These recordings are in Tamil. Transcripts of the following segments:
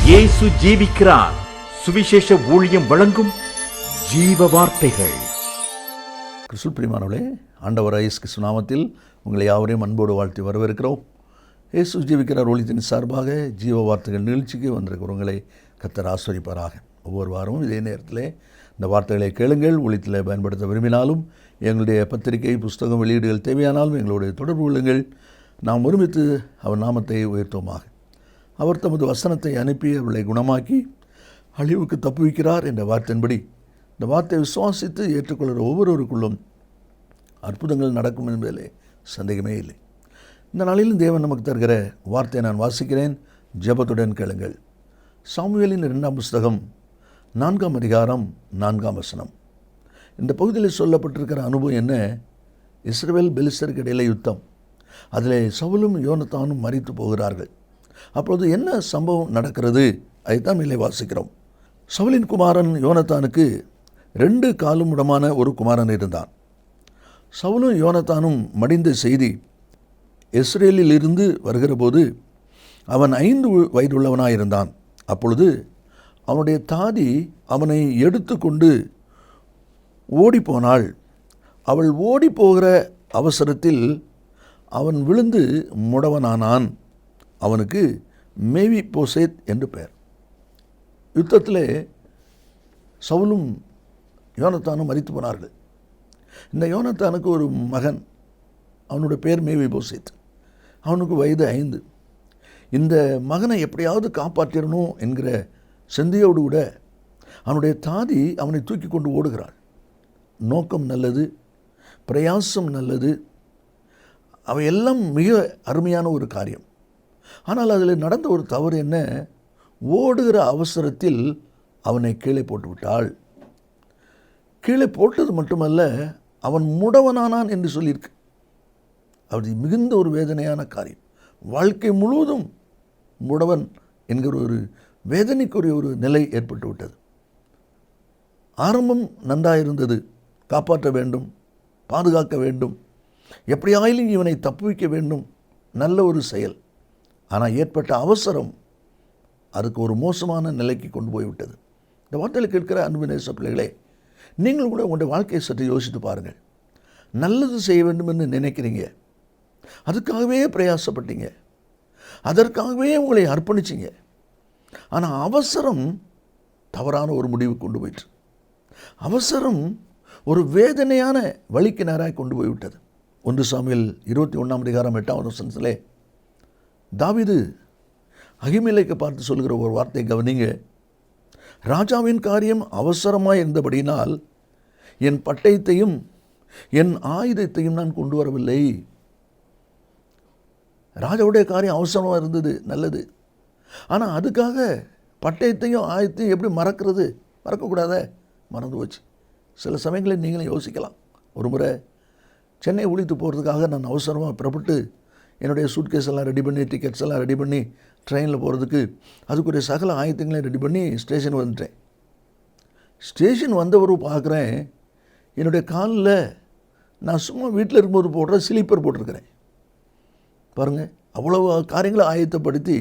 இயேசு ஜீவிக்கிறார். சுவிசேஷ ஊழியம் வழங்கும் ஜீவ வார்த்தைகள். கிறிஸ்து பிரியமானவர்களே, ஆண்டவர் இயேசு கிறிஸ்து நாமத்தில் உங்களை யாவரையும் அன்போடு வாழ்த்தி வரவேற்கிறோம். இயேசு ஜீவிக்கிறார் ஊழியத்தின் சார்பாக ஜீவ வார்த்தைகள் நிகழ்ச்சிக்கு வந்திருக்கிறவங்களை கர்த்தர் ஆசீர்வதிப்பாராக. ஒவ்வொரு வாரமும் இதே நேரத்தில் இந்த வார்த்தைகளை கேளுங்கள். ஊழியத்தில் பயன்படுத்த விரும்பினாலும் எங்களுடைய பத்திரிகை, புஸ்தகம், வெளியீடுகள் தேவையானாலும் எங்களுடைய தொடர்பு கொள்ளுங்கள். நாம் ஒருமித்து அவர் நாமத்தை உயர்த்துவோமாக. அவர் தமது வசனத்தை அனுப்பி அவளை குணமாக்கி அழிவுக்கு தப்புவிக்கிறார் என்ற வார்த்தையின்படி இந்த வார்த்தையை விசுவாசித்து ஏற்றுக்கொள்கிற ஒவ்வொருவருக்குள்ளும் அற்புதங்கள் நடக்கும் என்பதிலே சந்தேகமே இல்லை. இந்த நாளிலும் தேவன் நமக்கு தருகிற வார்த்தையை நான் வாசிக்கிறேன். ஜெபத்துடன் கேளுங்கள். சாமுவேலின் 2ஆம் புஸ்தகம் 4ஆம் அதிகாரம் 4ஆம் வசனம். இந்த பகுதியில் சொல்லப்பட்டிருக்கிற அனுபவம் என்ன? இஸ்ரவேல் பெலிஸ்தருக்கு இடையிலே யுத்தம். அதில் சவுலும் யோனத்தானும் மரித்து போகிறார்கள். அப்பொழுது என்ன சம்பவம் நடக்கிறது? அதைத்தான் மேலே வாசிக்கிறோம். சவுலின் குமாரன் யோனத்தானுக்கு 2 காலும் உடமான ஒரு குமாரன் இருந்தான். சவுலும் யோனத்தானும் மடிந்த செய்தி இஸ்ரேலில் இருந்து வருகிற போது அவன் 5 வயதுள்ளவனாயிருந்தான். அப்பொழுது அவனுடைய தாதி அவனை எடுத்து கொண்டு ஓடிப்போனாள். அவள் ஓடிப்போகிற அவசரத்தில் அவன் விழுந்து முடவனானான். அவனுக்கு மேவிபோசேத் என்று பெயர். யுத்தத்தில் சவுலும் யோனத்தானும் மரித்து போனார்கள். இந்த யோனத்தானுக்கு ஒரு மகன், அவனுடைய பெயர் மேவிபோசேத். அவனுக்கு வயது 5. இந்த மகனை எப்படியாவது காப்பாற்றிடணும் என்கிற சிந்தையோடு கூட அவனுடைய தாதி அவனை தூக்கி கொண்டு ஓடுகிறாள். நோக்கம் நல்லது, பிரயாசம் நல்லது, அவையெல்லாம் மிக அருமையான ஒரு காரியம். ஆனால் அதில் நடந்த ஒரு தவறு என்ன? ஓடுகிற அவசரத்தில் அவனை கீழே போட்டு விட்டாள். கீழே போட்டது மட்டுமல்ல, அவன் முடவனானான் என்று சொல்லியிருக்கு. அது மிகுந்த ஒரு வேதனையான காரியம். வாழ்க்கை முழுவதும் முடவன் என்கிற ஒரு வேதனைக்குரிய ஒரு நிலை ஏற்பட்டு விட்டது. ஆரம்பம் நன்றாயிருந்தது. காப்பாற்ற வேண்டும், பாதுகாக்க வேண்டும், எப்படியாயிலும் இவனை தப்புவிக்க வேண்டும், நல்ல ஒரு செயல். ஆனால் ஏற்பட்ட அவசரம் அதுக்கு ஒரு மோசமான நிலைக்கு கொண்டு போய்விட்டது. இந்த வார்த்தையில் கேட்கிற அன்பு நேச பிள்ளைகளே, நீங்கள் கூட உங்களுடைய வாழ்க்கையை சற்று யோசித்து பாருங்கள். நல்லது செய்ய வேண்டும் என்று நினைக்கிறீங்க, அதுக்காகவே பிரயாசப்பட்டீங்க, அதற்காகவே உங்களை அர்ப்பணிச்சிங்க. ஆனால் அவசரம் தவறான ஒரு முடிவு கொண்டு போயிற்று. அவசரம் ஒரு வேதனையான வழிக்கு நேராக கொண்டு போய்விட்டது. 1 சாமுவேல் 21ஆம் அதிகாரம் 8ஆம் வசனத்திலே தாவீது அகிமெலேக்கை பார்த்து சொல்கிற ஒரு வார்த்தை கவனிங்க. ராஜாவின் காரியம் அவசரமாக இருந்தபடியினால் என் பட்டயத்தையும் என் ஆயுதத்தையும் நான் கொண்டு வரவில்லை. ராஜாவுடைய காரியம் அவசரமாக இருந்தது, நல்லது. ஆனால் அதுக்காக பட்டயத்தையும் ஆயுதத்தையும் எப்படி மறக்கிறது? மறக்கக்கூடாத, மறந்து போச்சு. சில சமயங்களில் நீங்களும் யோசிக்கலாம். ஒரு முறை சென்னை ஊழித்து போகிறதுக்காக நான் அவசரமாக புறப்பட்டு என்னுடைய சூட்கேஸ் எல்லாம் ரெடி பண்ணி, டிக்கெட்ஸ் எல்லாம் ரெடி பண்ணி, ட்ரெயினில் போகிறதுக்கு அதுக்குரிய சகல ஆயத்தங்களையும் ரெடி பண்ணி ஸ்டேஷன் வந்துட்டேன். ஸ்டேஷன் வந்தவரு பார்க்குறேன், என்னுடைய காலில் நான் சும்மா வீட்டில் இருக்கும்போது போடுற ஸ்லீப்பர் போட்டிருக்கிறேன். பாருங்கள், அவ்வளோ காரியங்களை ஆயத்தப்படுத்தி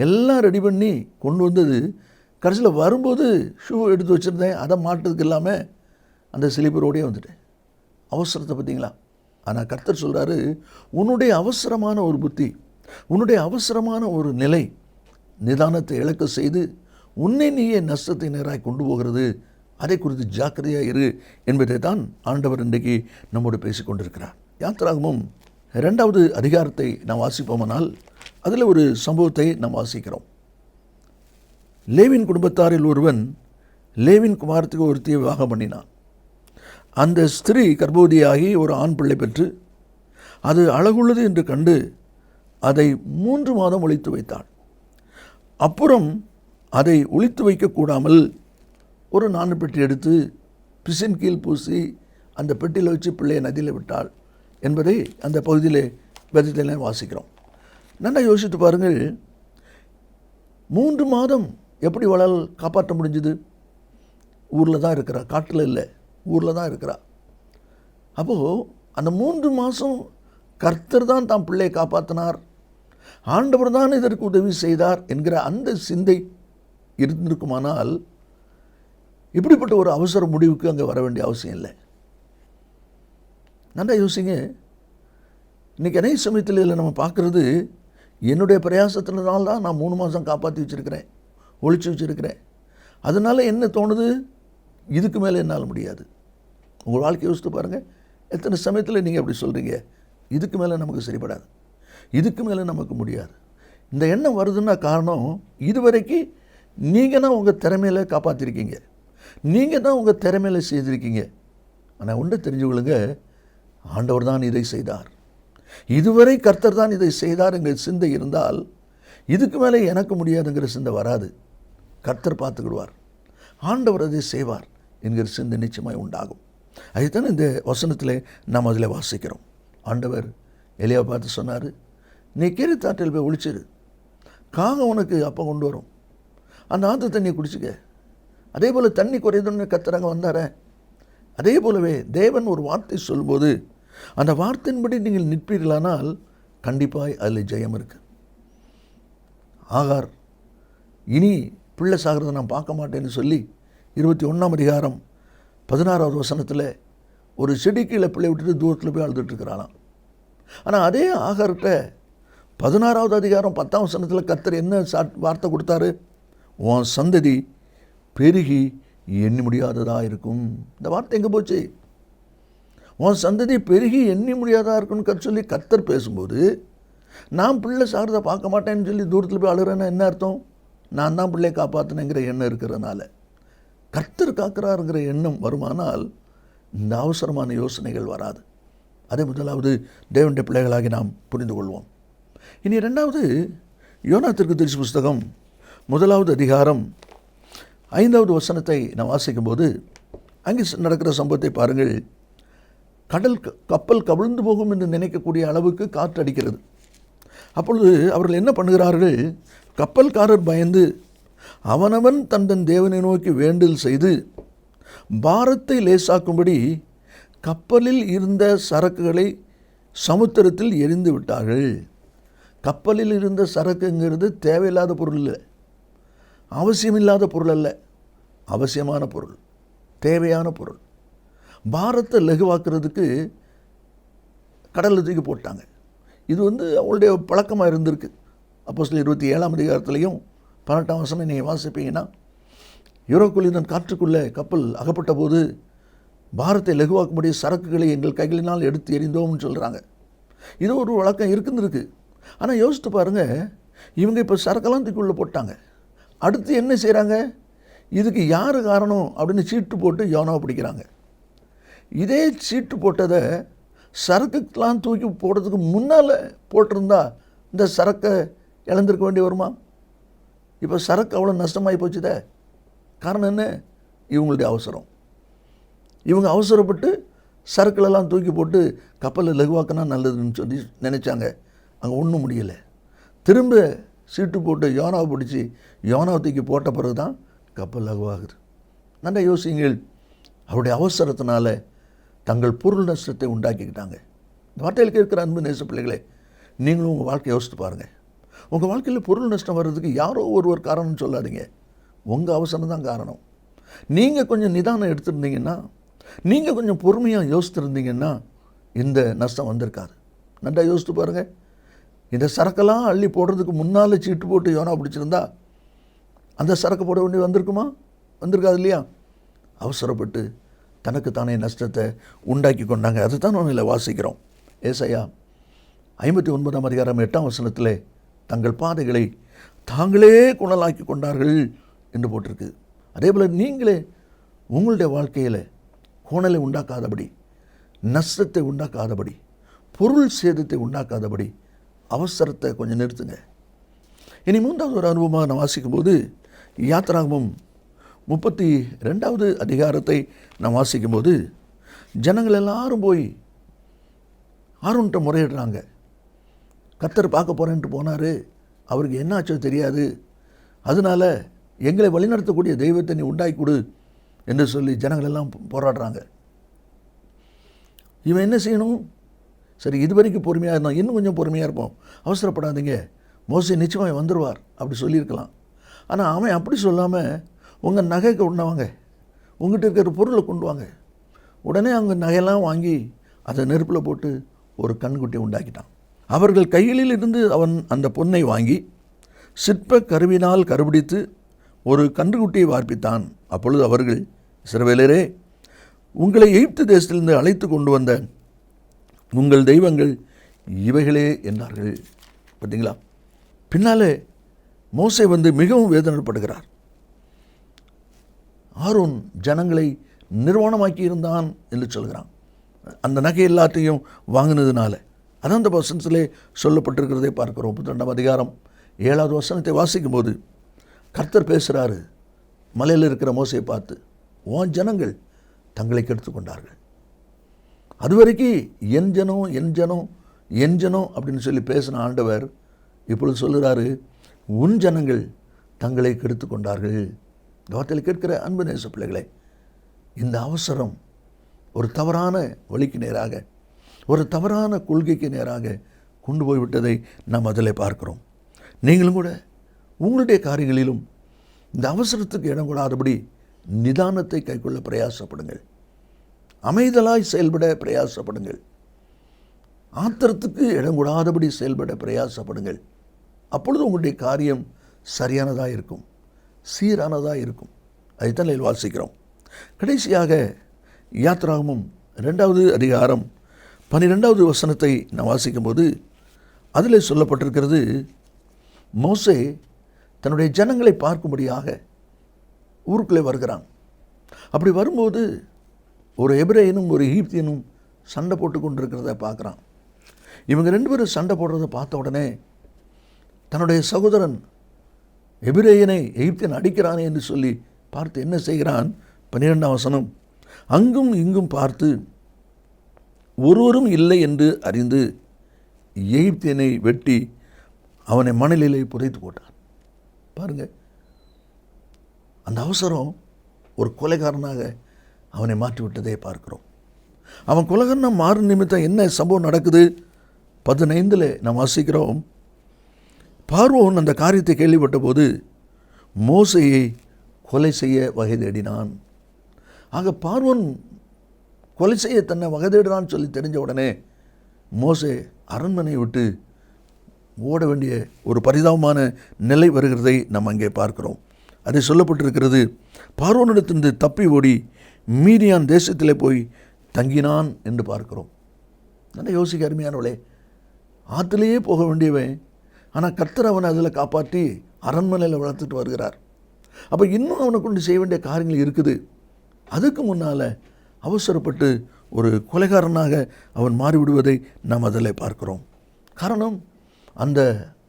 எல்லாம் ரெடி பண்ணி கொண்டு வந்தது. கடைசியில் வரும்போது ஷூ எடுத்து வச்சுருந்தேன், அதை மாட்டுறதுக்கு இல்லாமல் அந்த ஸ்லீப்பரோடையே வந்துட்டேன். அவசரத்தை பார்த்தீங்களா? ஆனால் கர்த்தர் சொல்கிறாரு, உன்னுடைய அவசரமான ஒரு புத்தி, உன்னுடைய அவசரமான ஒரு நிலை நிதானத்தை இழக்க செய்து உன்னை நீயே நஷ்டத்தை நேராக கொண்டு போகிறது. அதை குறித்து ஜாக்கிரதையாக இரு என்பதை தான் ஆண்டவர் இன்றைக்கு நம்மோடு பேசிக்கொண்டிருக்கிறார். யாத்திராகமம் 2வது அதிகாரத்தை நாம் வாசிப்போமானால் அதில் ஒரு சம்பவத்தை நாம் வாசிக்கிறோம். லேவின் குடும்பத்தாரில் ஒருவன் லேவின் குமாரத்துக்கு ஒருத்தியை விவாகம் பண்ணினான். அந்த ஸ்திரீ கர்ப்பவதியாகி ஒரு ஆண் பிள்ளை பெற்று அது அழகுள்ளது என்று கண்டு அதை 3 மாதம் ஒளித்து வைத்தாள். அப்புறம் அதை ஒளித்து வைக்கக்கூடாமல் ஒரு 4 பெட்டி எடுத்து பிசின் கீழ் பூசி அந்த பெட்டியில் வச்சு பிள்ளையை நதியில் விட்டாள் என்பதை அந்த பகுதியிலே வேதத்திலே வாசிக்கிறோம். நல்லா யோசித்து பாருங்கள், 3 மாதம் எப்படி வளல் காப்பாற்ற முடிஞ்சுது? ஊரில் தான் இருக்கிறா, காட்டில் இல்லை, ஊரில் தான் இருக்கிறா. அப்போது அந்த 3 மாதம் கர்த்தர் தான் தாம் பிள்ளையை காப்பாற்றினார், ஆண்டவர் தான் இதற்கு உதவி செய்தார் என்கிற அந்த சிந்தை இருந்திருக்குமானால் இப்படிப்பட்ட ஒரு அவசர முடிவுக்கு அங்கே வர வேண்டிய அவசியம் இல்லை. நல்லா யோசிங்க. இன்றைக்கி அநேக சமயத்தில் இதில் நம்ம பார்க்குறது, என்னுடைய பிரயாசத்தினால தான் நான் 3 மாதம் காப்பாற்றி வச்சுருக்கிறேன், ஒழிச்சு வச்சுருக்கிறேன். அதனால் என்ன தோணுது, இதுக்கு மேலே என்னால் முடியாது. உங்கள் வாழ்க்கையை யோசித்து பாருங்கள். எத்தனை சமயத்தில் நீங்கள் அப்படி சொல்கிறீங்க, இதுக்கு மேலே நமக்கு சரிப்படாது, இதுக்கு மேலே நமக்கு முடியாது. இந்த எண்ணம் வருதுன்னா காரணம், இதுவரைக்கும் நீங்கள் தான் உங்கள் திறமையில் காப்பாற்றிருக்கீங்க, நீங்கள் தான் உங்கள் திறமையில் செய்திருக்கீங்க. ஆனால் ஒன்று தெரிஞ்சுக்கொள்ளுங்க, ஆண்டவர் தான் இதை செய்தார், இதுவரை கர்த்தர் தான் இதை செய்தார் என்கிற சிந்தை இருந்தால் இதுக்கு மேலே எனக்கு முடியாதுங்கிற சிந்தை வராது. கர்த்தர் பார்த்துக்கிடுவார், ஆண்டவர் அதை செய்வார் என்கிற சிந்தை நிச்சயமாய் உண்டாகும். அதுதான் இந்த வசனத்தில் நாம் அதில் வாசிக்கிறோம். ஆண்டவர் எலியாவை பார்த்து சொன்னார், நீ கீரித்தாற்றில் போய் ஒழிச்சிரு, காகம் உனக்கு அப்போ கொண்டு வரும், அந்த ஆற்று தண்ணியை குடிச்சிக்க. அதே போல் தண்ணி குறையுதுன்னு கர்த்தராங்க வந்தார. அதே போலவே தேவன் ஒரு வார்த்தை சொல்லும்போது அந்த வார்த்தையின்படி நீங்கள் நிற்பீர்களானால் கண்டிப்பாக அதில் ஜெயம் இருக்குது. ஆகார் இனி பிள்ளை சாகிறத நான் பார்க்க மாட்டேன்னு சொல்லி 21ஆம் அதிகாரம் 16வது வசனத்தில் ஒரு செடி கீழே பிள்ளை விட்டுட்டு தூரத்தில் போய் அழுதுட்டுருக்கிறாளாம். ஆனால் அதே ஆகார்கிட்ட 16வது அதிகாரம் 10ஆம் வசனத்தில் கர்த்தர் என்ன வார்த்தை கொடுத்தாரு, உன் சந்ததி பெருகி எண்ணி முடியாததாக இருக்கும். இந்த வார்த்தை எங்கே போச்சு? உன் சந்ததி பெருகி எண்ணி முடியாததாக இருக்குன்னு சொல்லி கர்த்தர் பேசும்போது, நான் பிள்ளை சாகிறத பார்க்க மாட்டேன்னு சொல்லி தூரத்தில் போய் அழுகிறேன்னா என்ன அர்த்தம்? நான் தான் பிள்ளையை காப்பாற்றினேங்கிற எண்ணம் இருக்கிறதுனால. கர்த்தர் காக்கிறாருங்கிற எண்ணம் வருமானால் இந்த அவசரமான யோசனைகள் வராது. அதே முதலாவது தேவனுடைய பிள்ளைகளாகி நாம் புரிந்து கொள்வோம். இனி 2வது யோனா தீர்க்கதரிசி புஸ்தகம் 1வது அதிகாரம் 5வது வசனத்தை நாம் வாசிக்கும்போது அங்கே நடக்கிற சம்பவத்தை பாருங்கள். கப்பல் கவிழ்ந்து போகும் என்று நினைக்கக்கூடிய அளவுக்கு காற்று அடிக்கிறது. அப்பொழுது அவர்கள் என்ன பண்ணுகிறார்கள், கப்பல்காரர் பயந்து அவனவன் தன் தேவனை நோக்கி வேண்டல் செய்து பாரத்தை லேசாக்கும்படி கப்பலில் இருந்த சரக்குகளை சமுத்திரத்தில் எரிந்து விட்டார்கள். கப்பலில் இருந்த சரக்குங்கிறது தேவையில்லாத பொருள் இல்லை, அவசியமில்லாத பொருள் அல்ல, அவசியமான பொருள், தேவையான பொருள். பாரத்தை லகுவாக்குறதுக்கு கடலில் தூக்கி போட்டாங்க. இது அவங்களுடைய பழக்கமாக இருந்திருக்கு. அப்போஸ்தலர் 27ஆம் அதிகாரத்திலையும் 18ஆம் வசனம் நீங்கள் வாசிப்பீங்கன்னா, யூரோக்குள்ளின் காற்றுக்குள்ளே கப்பல் அகப்பட்ட போது பாரத்தை லகுவாக்கும்படி சரக்குகளை எங்கள் கைகளினால் எடுத்து எறிந்தோம்னு சொல்கிறாங்க. இது ஒரு வழக்கம் இருக்குன்னு. ஆனால் யோசித்து பாருங்கள், இவங்க இப்போ சரக்கெல்லாம் தூக்கிக்குள்ளே போட்டாங்க. அடுத்து என்ன செய்கிறாங்க, இதுக்கு யார் காரணம் அப்படின்னு சீட்டு போட்டு யோனாவை பிடிக்கிறாங்க. இதே சீட்டு போட்டதை சரக்குக்கெலாம் தூக்கி போடுறதுக்கு முன்னால் போட்டிருந்தா இந்த சரக்கை இழந்திருக்க வேண்டி வருமா? இப்போ சரக்கு அவ்வளோ நஷ்டமாகி போச்சுதே. காரணம் என்ன? இவங்களுடைய அவசரம். இவங்க அவசரப்பட்டு சரக்குகளெல்லாம் தூக்கி போட்டு கப்பலில் லகுவாக்கினா நல்லதுன்னு சொல்லி நினச்சாங்க. அங்கே ஒன்றும் முடியலை. திரும்ப சீட்டு போட்டு யோனாவை பிடிச்சி யோனாவை தூக்கி போட்ட பிறகு தான் கப்பல் லகுவாகுது. நல்லா யோசிங்கள். அவருடைய அவசரத்தினால தங்கள் பொருள் நஷ்டத்தை உண்டாக்கிக்கிட்டாங்க. இந்த வார்த்தையில் இருக்கிற அன்பு நேச பிள்ளைகளே, நீங்களும் உங்கள் வாழ்க்கையை யோசித்து பாருங்கள். உங்கள் வாழ்க்கையில் பொருள் நஷ்டம் வர்றதுக்கு யாரோ ஒருவர் காரணம்னு சொல்லாதீங்க, உங்கள் அவசரம் தான் காரணம். நீங்கள் கொஞ்சம் நிதானம் எடுத்துருந்தீங்கன்னா, நீங்கள் கொஞ்சம் பொறுமையாக யோசித்துருந்தீங்கன்னா இந்த நஷ்டம் வந்திருக்காது. நல்லா யோசித்து பாருங்கள். இந்த சரக்கெல்லாம் அள்ளி போடுறதுக்கு முன்னால் சீட்டு போட்டு யோனா பிடிச்சிருந்தா அந்த சரக்கு போட வேண்டி வந்திருக்குமா? வந்திருக்காது இல்லையா? அவசரப்பட்டு தனக்கு தானே நஷ்டத்தை உண்டாக்கி கொண்டாங்க. அதுதான் நம்ம இதில் வாசிக்கிறோம். ஏசாயா 59ஆம் அதிகாரம் 8ஆம் வசனத்தில் தங்கள் பாதைகளை தாங்களே குணலாக்கி கொண்டார்கள் என்று போட்டிருக்கு. அதே போல் நீங்களே உங்களுடைய வாழ்க்கையில் கோணலை உண்டாக்காதபடி, நஷ்டத்தை உண்டாக்காதபடி, பொருள் சேதத்தை உண்டாக்காதபடி அவசரத்தை கொஞ்சம் நிறுத்துங்க. இனி 3வது ஒரு அனுபவமாக நான் வாசிக்கும்போது யாத்திராகமம் 32வது அதிகாரத்தை நான் வாசிக்கும்போது ஜனங்கள் எல்லாரும் போய் ஆரோன்கிட்ட முறையிடுறாங்க. கர்த்தர் பார்க்க போகிறேன்ட்டு போனார், அவருக்கு என்ன ஆச்சோ தெரியாது, அதனால் எங்களை வழிநடத்தக்கூடிய தெய்வத்தை நீ உண்டாக்கி கொடு என்று சொல்லி ஜனங்கள் எல்லாம் போராடுறாங்க. இவன் என்ன செய்யணும்? சரி, இது வரைக்கும் பொறுமையாக இருந்தோம், இன்னும் கொஞ்சம் பொறுமையாக இருப்போம், அவசரப்படாதீங்க, மோசே நிச்சயமாக வந்துடுவார் அப்படி சொல்லியிருக்கலாம். ஆனால் அவன் அப்படி சொல்லாமல் உங்கள் நகை கொண்டு வாங்க, உங்கள்கிட்ட இருக்கிற பொருளை கொண்டு வாங்க. உடனே அவங்க நகையெல்லாம் வாங்கி அதை நெருப்பில் போட்டு ஒரு கண்குட்டியை உண்டாக்கிட்டான். அவர்கள் கைகளில் இருந்து அவன் அந்த பொன்னை வாங்கி சிற்ப கருவினால் கருபிடித்து ஒரு கன்றுக்குட்டியை வார்ப்பித்தான். அப்பொழுது அவர்கள், இஸ்ரவேலரே, உங்களை எகிப்து தேசத்திலிருந்து அழைத்து கொண்டு வந்த உங்கள் தெய்வங்கள் இவைகளே என்றார்கள். பார்த்தீங்களா? பின்னாலே மோசே வந்து மிகவும் வேதனைப்படுகிறார். ஆரோன் ஜனங்களை நிர்வாணமாக்கி இருந்தான் என்று சொல்கிறான். அந்த நகை எல்லாத்தையும் வாங்கினதுனால. அதான் அந்த வசனத்திலே சொல்லப்பட்டிருக்கிறதை பார்க்கிறோம். 32ஆம் அதிகாரம் 7வது வசனத்தை வாசிக்கும் போது கர்த்தர் பேசுகிறாரு மலையில் இருக்கிற மோசையை பார்த்து, உன் ஜனங்கள் தங்களை கெடுத்து கொண்டார்கள். அதுவரைக்கும் என் ஜனம் என் ஜனம் என் ஜனம் அப்படின்னு சொல்லி பேசின ஆண்டவர் இப்பொழுது சொல்லுகிறாரு, உன் ஜனங்கள் தங்களை கெடுத்து கொண்டார்கள். இந்த வார்த்தையில் கேட்கிற அன்பு நேச பிள்ளைகளே, இந்த அவசரம் ஒரு தவறான வழிக்கு நேராக, ஒரு தவறான கொள்கைக்கு நேராக கொண்டு போய்விட்டதை நாம் அதில் பார்க்கிறோம். நீங்களும் கூட உங்களுடைய காரியங்களிலும் இந்த அவசரத்துக்கு இடம் கொடாதபடி நிதானத்தை கைக்கொள்ள பிரயாசப்படுங்கள். அமைதலாய் செயல்பட பிரயாசப்படுங்கள். ஆத்திரத்துக்கு இடம் கொடாதபடி செயல்பட பிரயாசப்படுங்கள். அப்பொழுது உங்களுடைய காரியம் சரியானதாக இருக்கும், சீரானதாக இருக்கும். அதைத்தான் வாசிக்கிறோம். கடைசியாக யாத்ராகமம் 2வது அதிகாரம் 12வது வசனத்தை நான் வாசிக்கும்போது அதில் சொல்லப்பட்டிருக்கிறது, மோசே தன்னுடைய ஜனங்களை பார்க்கும்படியாக ஊருக்குள்ளே வருகிறான். அப்படி வரும்போது ஒரு எபிரேயனும் ஒரு எகிப்தியனும் சண்டை போட்டு கொண்டிருக்கிறத பார்க்குறான். இவங்க 2 பேரும் சண்டை போடுறதை பார்த்த உடனே தன்னுடைய சகோதரன் எபிரேயனை எகிப்தியன் அடிக்கிறானே என்று சொல்லி பார்த்து என்ன செய்கிறான்? 12ஆம் வசனம், அங்கும் இங்கும் பார்த்து ஒருவரும் இல்லை என்று அறிந்து எகிப்தியனை வெட்டி அவனை மணலிலே புதைத்து போட்டான். பாருங்கள், அந்த அவசரம் ஒரு கொலைகாரனாக அவனை மாற்றிவிட்டதை பார்க்கிறோம். அவன் கொலைகாரனா மாறும் நிமித்தம் என்ன சம்பவம் நடக்குது? 15 நாம் வாசிக்கிறோம், பார்வோன் அந்த காரியத்தை கேள்விப்பட்ட போது மோசையை கொலை செய்ய வகை தேடினான். ஆக பார்வோன் கொலை செய்ய தன்னை வகை தேடினான்னு சொல்லி தெரிஞ்ச உடனே மோசே அரண்மனையை விட்டு ஓட வேண்டிய ஒரு பரிதாபமான நிலை வருகிறதை நாம் அங்கே பார்க்கிறோம். அதை சொல்லப்பட்டிருக்கிறது, பார்வோனிடத்திலிருந்து தப்பி ஓடி மீதியான் தேசத்திலே போய் தங்கினான் என்று பார்க்கிறோம். நல்லா யோசிக்க அருமையானவளே, ஆற்றுலேயே போக வேண்டியவன், ஆனால் கர்த்தர் அவனை அதில் காப்பாற்றி அரண்மனையில் வளர்த்துட்டு வருகிறார். அப்போ இன்னும் அவனை கொண்டு செய்ய வேண்டிய காரியங்கள் இருக்குது. அதுக்கு முன்னால் அவசரப்பட்டு ஒரு கொலைகாரனாக அவன் மாறிவிடுவதை நாம் அதில் பார்க்கிறோம். காரணம், அந்த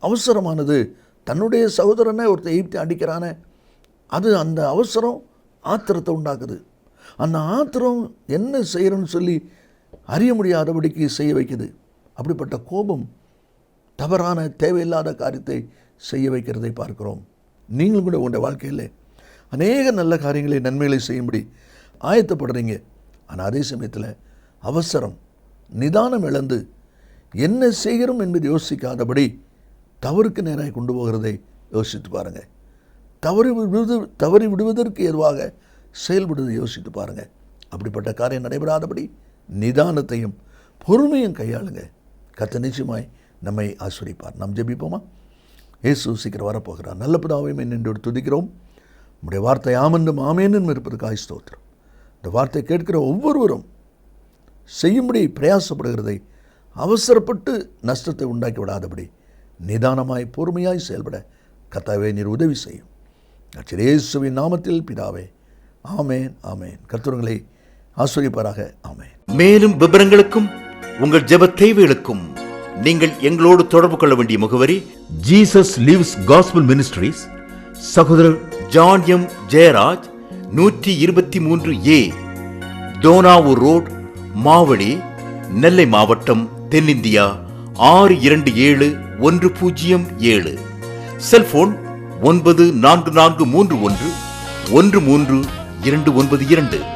அவசரமானது தன்னுடைய சகோதரனை ஒருத்தர் எகிப்தியன் அடிக்கிறானே, அது அந்த அவசரம் ஆத்திரத்தை உண்டாக்குது. அந்த ஆத்திரம் என்ன செய்கிறோன்னு சொல்லி அறிய முடியாதபடிக்கு செய்ய வைக்குது. அப்படிப்பட்ட கோபம் தவறான தேவையில்லாத காரியத்தை செய்ய வைக்கிறதை பார்க்கிறோம். நீங்களும் கூட உங்களுடைய வாழ்க்கையில் அநேக நல்ல காரியங்களை நன்மைகளை செய்யும்படி ஆயத்தப்படுறீங்க. ஆனால் அதே சமயத்தில் அவசரம், நிதானம் இழந்து என்ன செய்கிறோம் என்பதை யோசிக்காதபடி தவறுக்கு நேராக கொண்டு போகிறதை யோசித்து பாருங்கள். தவறி விடுவதற்கு ஏதுவாக செயல்படுவதை யோசித்து பாருங்கள். அப்படிப்பட்ட காரியம் நடைபெறாதபடி நிதானத்தையும் பொறுமையும் கையாளுங்க. கர்த்தர் நிச்சயமாய் நம்மை ஆசீர்வதிப்பார். நாம் ஜெபிப்போமா? இயேசு சீக்கிரம் வரப்போகிறார். நல்ல பிதாவே நின்று துதிக்கிறோம். உம்முடைய வார்த்தை ஆமென்றும் ஆமென்றும் இருப்பதற்காக ஸ்தோத்திரம். இந்த வார்த்தை கேட்கிற ஒவ்வொருவரும் செய்யும்படி பிரயாசப்படுகிறதை அவசரப்பட்டு நஷ்டத்தை உண்டாக்கி விடாதபடி நிதானமாய் பொறுமையாய் செயல்பட கர்த்தாவே நீர் உதவி செய்யும். இயேசுவின் நாமத்தில் பிதாவே, ஆமேன் ஆமேன். கர்த்தர் ஆசீர்வதிப்பாராக. ஆமேன். மேலும் விவரங்களுக்கும் உங்கள் ஜெப தேவைகளுக்கும் நீங்கள் எங்களோடு தொடர்பு கொள்ள வேண்டிய முகவரி, ஜீசஸ் லிவ்ஸ் காஸ்பல் மினிஸ்ட்ரீஸ், சகோதரர் John M Jeyaraj, 123A Dohnavur road, Mavadi, Nellai மாவட்டம், தென்னிந்தியா 627107. செல்போன் 9443113292.